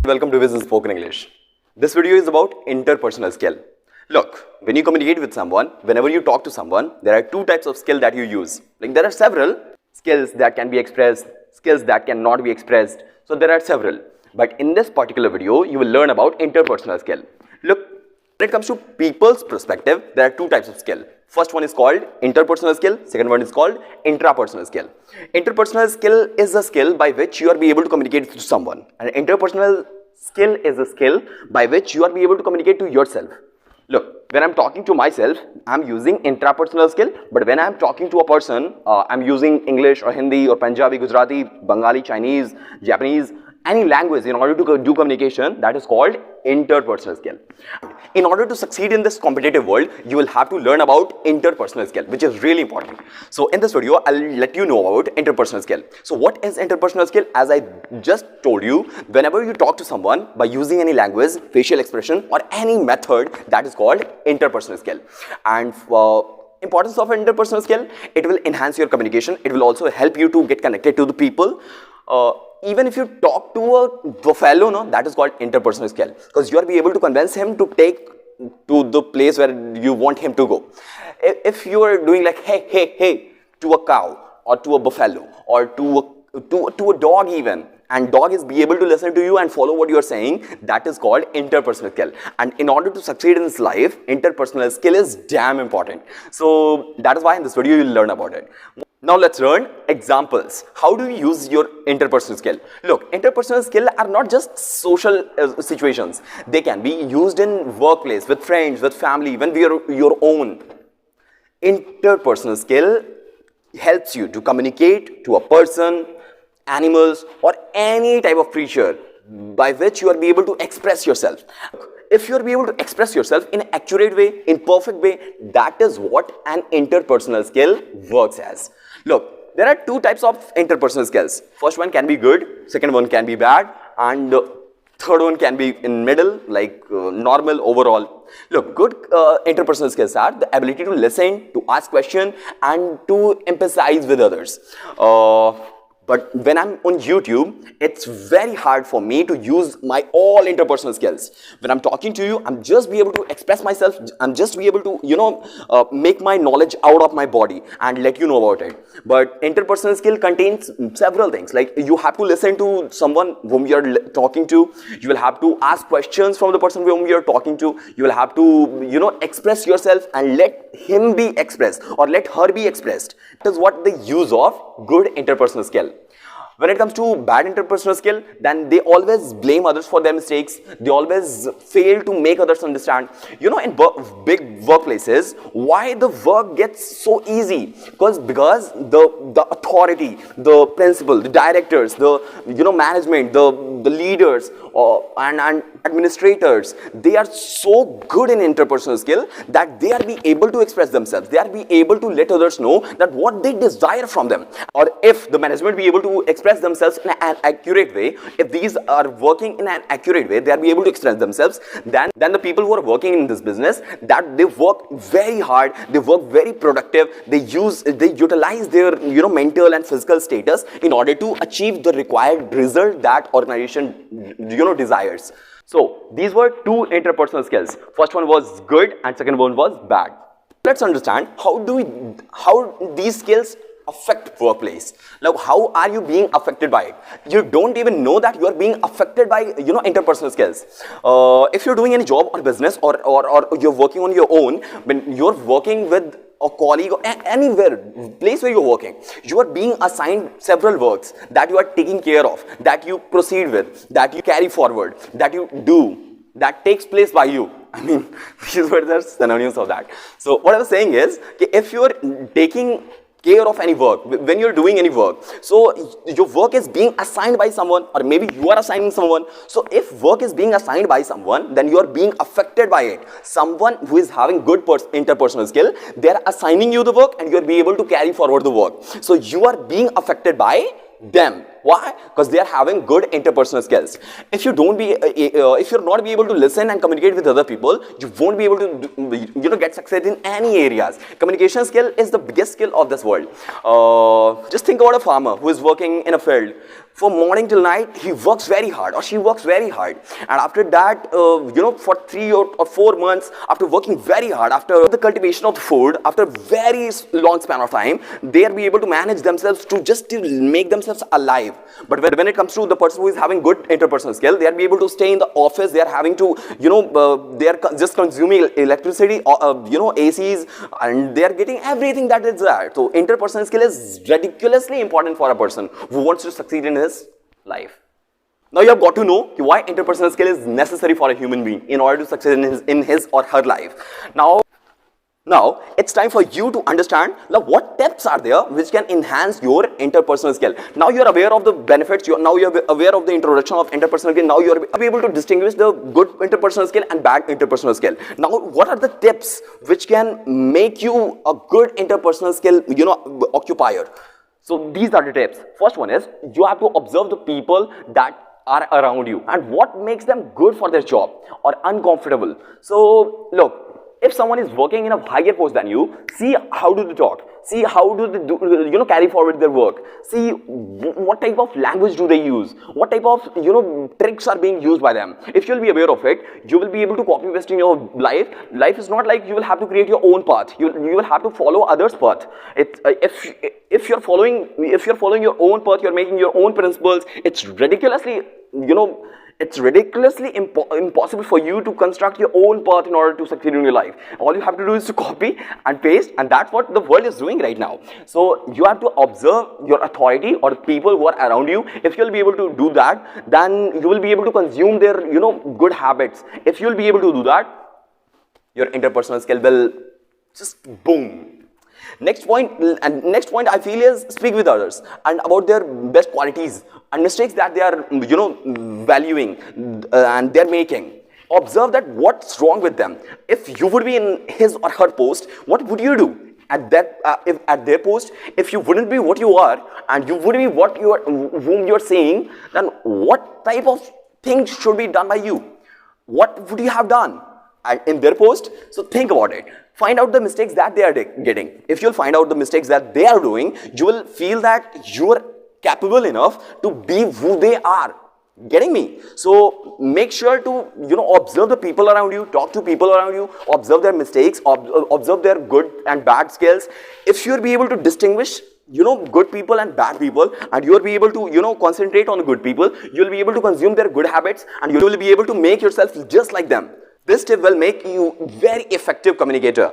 Welcome to Business Spoken English. This video is about interpersonal skill. Look, when you communicate with someone, whenever you talk to someone, there are two types of skill that you use. Like there are several skills that can be expressed, skills that cannot be expressed. So there are several. But in this particular video, you will learn about interpersonal skill. Look, when it comes to people's perspective, there are two types of skill. First one is called interpersonal skill. Second one is called intrapersonal skill. Interpersonal skill is a skill by which you are be able to communicate to someone. And interpersonal skill is a skill by which you are be able to communicate to yourself. Look, when I'm talking to myself, I'm using intrapersonal skill. But when I'm talking to a person, I'm using English or Hindi or Punjabi, Gujarati, Bengali, Chinese, Japanese, any language in order to do communication. That is called interpersonal skill. In order to succeed in this competitive world, you will have to learn about interpersonal skill, which is really important. So in this video, I'll let you know about interpersonal skill. So what is interpersonal skill? As I just told you, whenever you talk to someone by using any language, facial expression or any method, that is called interpersonal skill. And importance of interpersonal skill, it will enhance your communication. It will also help you to get connected to the people. Even if you talk to a buffalo, no, that is called interpersonal skill, because you are be able to convince him to take to the place where you want him to go. If you are doing like hey to a cow or to a buffalo or to a dog even, and dog is be able to listen to you and follow what you are saying, that is called interpersonal skill. And in order to succeed in this life, interpersonal skill is damn important. So that is why in this video you will learn about it. Now let's learn examples. How do you use your interpersonal skill? Look, interpersonal skill are not just social situations. They can be used in workplace, with friends, with family, when we are your own. Interpersonal skill helps you to communicate to a person, animals, or any type of creature by which you are be able to express yourself. If you are be able to express yourself in an accurate way, in perfect way, that is what an interpersonal skill works as. Look, there are two types of interpersonal skills. First one can be good, second one can be bad, and third one can be in middle, like normal overall. Look, good interpersonal skills are the ability to listen, to ask questions, and to empathize with others. But when I'm on YouTube, it's very hard for me to use my all interpersonal skills. When I'm talking to you, I'm just be able to express myself. I'm just be able to, make my knowledge out of my body and let you know about it. But interpersonal skill contains several things. Like you have to listen to someone whom you're talking to. You will have to ask questions from the person whom you're talking to. You will have to, express yourself and let him be expressed or let her be expressed. That is what the use of good interpersonal skill. When it comes to bad interpersonal skill, then they always blame others for their mistakes. They always fail to make others understand. In big workplaces, why the work gets so easy? Because the authority, the principal, the directors, the management, the leaders and administrators, they are so good in interpersonal skill that they are be able to express themselves. They are be able to let others know that what they desire from them. Or if the management be able to express themselves in an accurate way, if these are working in an accurate way, they are be able to express themselves, then the people who are working in this business, that they work very hard, they work very productive, they utilize their mental and physical status in order to achieve the required result that organization desires. So these were two interpersonal skills. First one was good and second one was bad. Let's understand how these skills affect workplace. Now, how are you being affected by it? You don't even know that you are being affected by interpersonal skills. If you're doing any job or business or you're working on your own, when you're working with a colleague or anywhere, place where you're working, you are being assigned several works that you are taking care of, that you proceed with, that you carry forward, that you do, that takes place by you. I mean, these words are synonyms of that. So what I was saying is, if you're taking care of any work, when you're doing any work, so your work is being assigned by someone, or maybe you are assigning someone. So if work is being assigned by someone, then you are being affected by it. Someone who is having good interpersonal skill, they are assigning you the work and you are being able to carry forward the work. So you are being affected by them. Why? Because they are having good interpersonal skills. If you don't be, if you're not be able to listen and communicate with other people, you won't be able to, get success in any areas. Communication skill is the biggest skill of this world. Just think about a farmer who is working in a field from morning till night, he works very hard or she works very hard. And after that, for 3 or 4 months, after working very hard, after the cultivation of the food, after very long span of time, they'll be able to manage themselves to just to make themselves alive. But when it comes to the person who is having good interpersonal skill, they'll be able to stay in the office, they're having to, they're just consuming electricity, ACs, and they're getting everything that is there. So interpersonal skill is ridiculously important for a person who wants to succeed in his life. Now you have got to know why interpersonal skill is necessary for a human being in order to succeed in his or her life. Now it's time for you to understand what tips are there which can enhance your interpersonal skill. Now you're aware of the benefits, now you're aware of the introduction of interpersonal skill. Now you're able to distinguish the good interpersonal skill and bad interpersonal skill. Now what are the tips which can make you a good interpersonal skill occupier? So these are the tips. First one is you have to observe the people that are around you and what makes them good for their job or uncomfortable. So look, if someone is working in a higher post than you, see how do they talk, see how do they carry forward their work, see what type of language do they use, what type of tricks are being used by them. If you'll be aware of it, you will be able to copy paste in your life. Life is not like you will have to create your own path. You will have to follow others' path. If you're following your own path, you're making your own principles. It's ridiculously impossible for you to construct your own path in order to succeed in your life. All you have to do is to copy and paste, and that's what the world is doing right now. So you have to observe your authority or the people who are around you. If you'll be able to do that, then you will be able to consume their good habits. If you'll be able to do that, your interpersonal skill will just boom. Next point I feel is speak with others and about their best qualities and mistakes that they are valuing and they're making. Observe that what's wrong with them. If you would be in his or her post, what would you do at that if at their post? If you wouldn't be what you are and you would be what you are, whom you're saying, then what type of things should be done by you? What would you have done in their post? So think about it. Find out the mistakes that they are getting. If you'll find out the mistakes that they are doing, you will feel that you're capable enough to be who they are. Getting me? So make sure to observe the people around you, talk to people around you, observe their mistakes, observe their good and bad skills. If you'll be able to distinguish good people and bad people, and you'll be able to concentrate on the good people, you'll be able to consume their good habits, and you will be able to make yourself just like them. This tip will make you very effective communicator.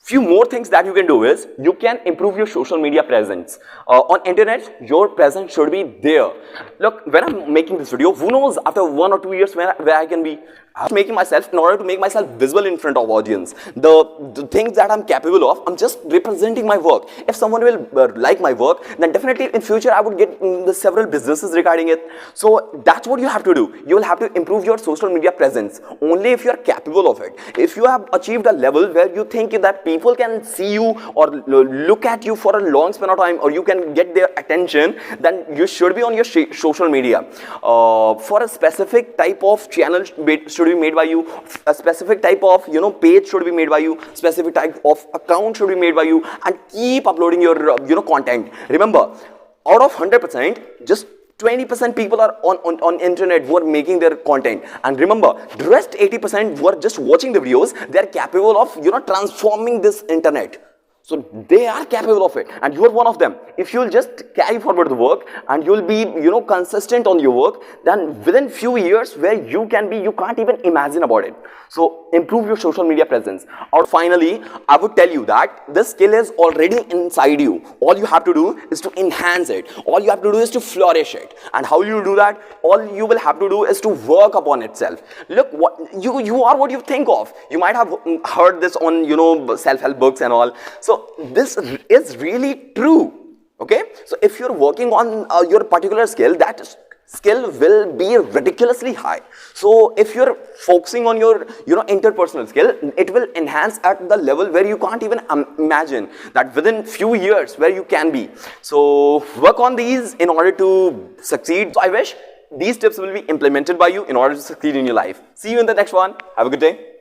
Few more things that you can do is you can improve your social media presence. On internet, your presence should be there. Look, when I'm making this video, who knows after 1 or 2 years where I can be. I'm making myself in order to make myself visible in front of audience. The things that I'm capable of, I'm just representing my work. If someone will like my work, then definitely in future I would get the several businesses regarding it. So that's what you have to do. You will have to improve your social media presence only if you are capable of it. If you have achieved a level where you think that people can see you or look at you for a long span of time, or you can get their attention, then you should be on your social media. For a specific type of channel should be made by you, a specific type of page should be made by you, specific type of account should be made by you, and keep uploading your content. Remember, out of 100%, just 20% people are on internet who are making their content, and remember, the rest 80% who are just watching the videos, they are capable of transforming this internet. So they are capable of it, and you are one of them. If you'll just carry forward the work and you'll be consistent on your work, then within few years where you can be, you can't even imagine about it. So improve your social media presence. Or finally, I would tell you that this skill is already inside you. All you have to do is to enhance it. All you have to do is to flourish it. And how you do that? All you will have to do is to work upon itself. Look, what you are what you think of. You might have heard this on self-help books and all. So this is really true. Okay, so if you're working on your particular skill, that skill will be ridiculously high. So if you're focusing on your interpersonal skill, it will enhance at the level where you can't even imagine that within few years where you can be. So work on these in order to succeed. So I wish these tips will be implemented by you in order to succeed in your life. See you in the next one. Have a good day.